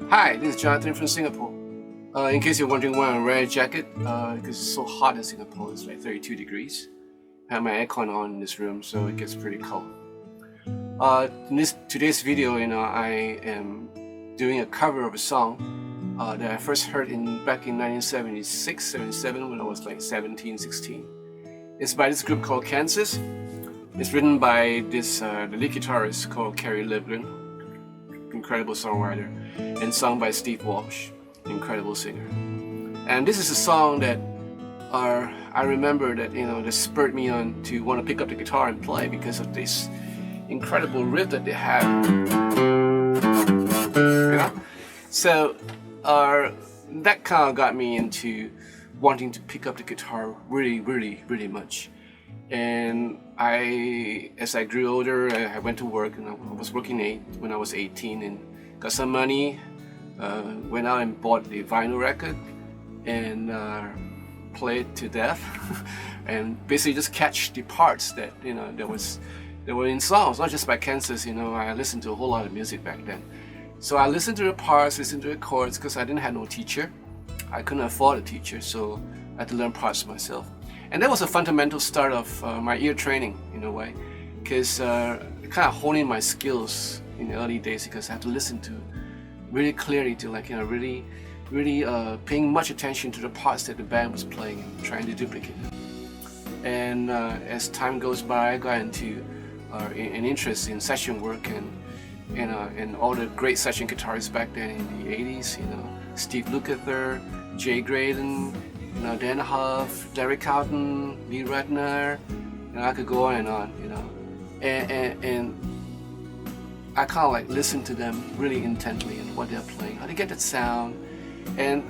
Hi, this is Jonathan from Singapore. In case you're wondering why I'm wearing a jacket, because it's so hot in Singapore, it's like 32 degrees. I have my aircon on in this room, so it gets pretty cold. In today's video, I am doing a cover of a song that I first heard back in 1976, 77 when I was like 17, 16. It's by this group called Kansas. It's written by the lead guitarist called Kerry Livgren, incredible songwriter, and sung by Steve Walsh, incredible singer. And this is a song that I remember that that spurred me on to want to pick up the guitar and play because of this incredible riff that they have. So that kind of got me into wanting to pick up the guitar really much. And as I grew older, I went to work, and I was working when I was 18 and got some money, went out and bought the vinyl record and played to death and basically just catch the parts that that were in songs, not just by Kansas. I listened to a whole lot of music back then. So I listened to the parts, listened to the chords, because I didn't have no teacher. I couldn't afford a teacher, so I had to learn parts myself. And that was a fundamental start of my ear training in a way, because it kind of honing my skills in the early days, because I had to listen to really clearly, to really paying much attention to the parts that the band was playing and trying to duplicate them. And as time goes by, I got into an interest in session work and all the great session guitarists back then in the 80s, Steve Lukather, Jay Graydon, Dan Huff, Derek Houghton, Lee Ratner, I could go on and on, and I kind of like listen to them really intently and what they're playing, how they get that sound, and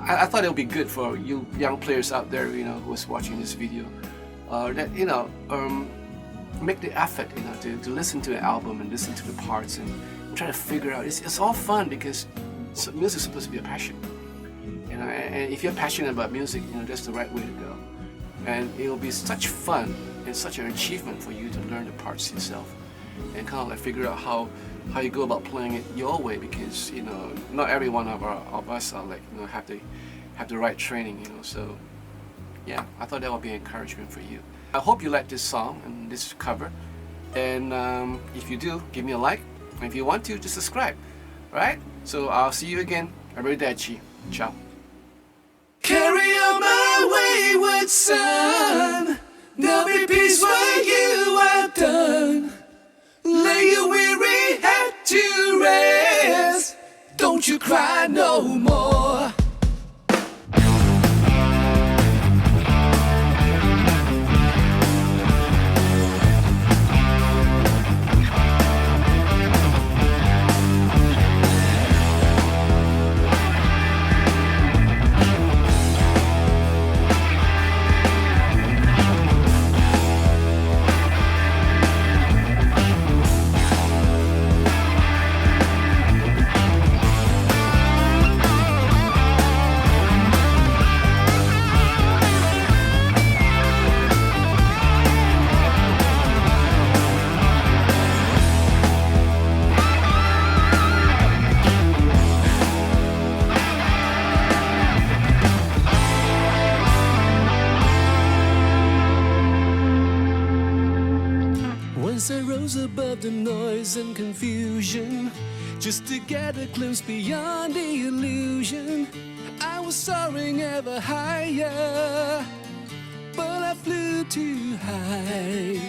I thought it would be good for you young players out there, who was watching this video, that make the effort, to listen to the album and listen to the parts and try to figure out. It's all fun because music is supposed to be a passion. And if you're passionate about music, that's the right way to go. And it'll be such fun and such an achievement for you to learn the parts yourself and kind of like figure out how you go about playing it your way, because not every one of us are like have the right training. So yeah, I thought that would be an encouragement for you. I hope you like this song and this cover, and if you do, give me a like, and if you want to, just subscribe. Alright, so I'll see you again. Arrivederci. Ciao. Carry on my wayward son, there'll be peace where you are done. Lay your weary head to rest, don't you cry no more. Once I rose above the noise and confusion, just to get a glimpse beyond the illusion. I was soaring ever higher, but I flew too high.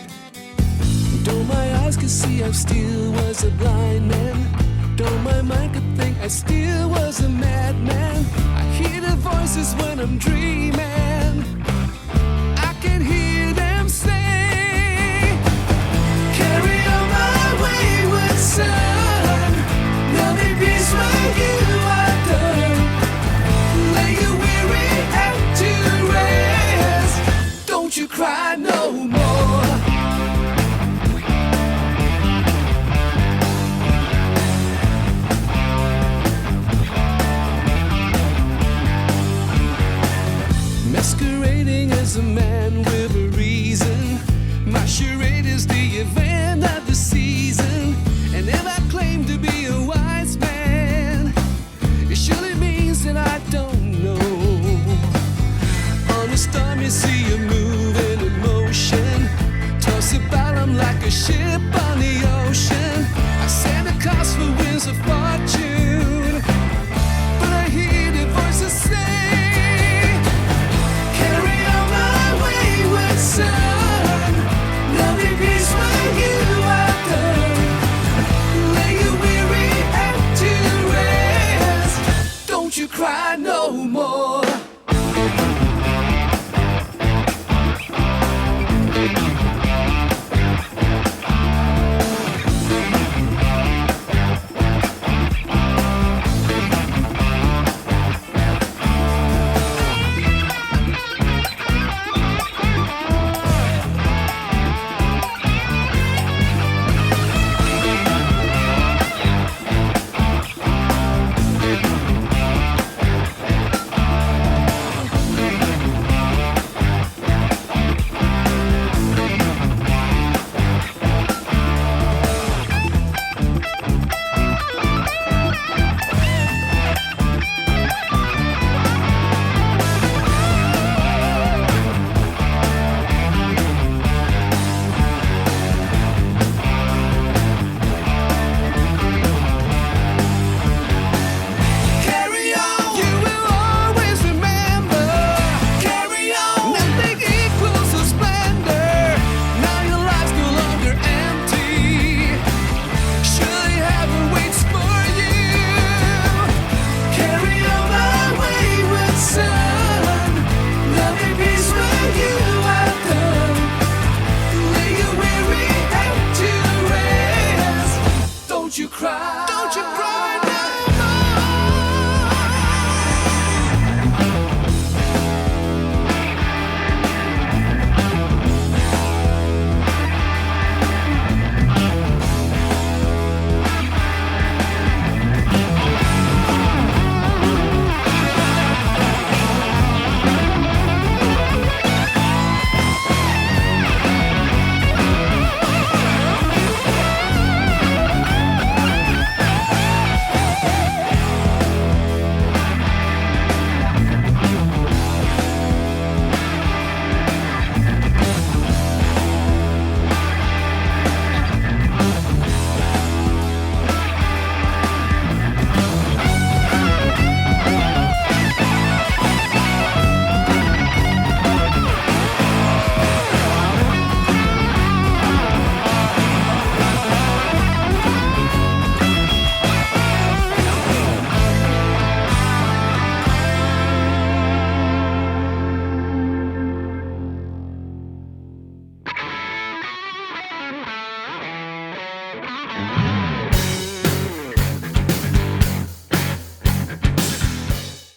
Though my eyes could see, I still was a blind man. Though my mind could think, I still was a madman. I hear the voices when I'm dreaming, I can hear them say, carry on my wayward son, there'll be peace when you are done. Lay your weary head to rest, don't you cry no more. Masquerading as a man with a reason, my charade is the event of the season. And if I claim to be a wise man, a ship on the ocean. I send a cost for winds of fortune, but I hear the voices say, carry on my wayward son. Love your peace when you are done. Lay your weary head to rest. Don't you cry no more.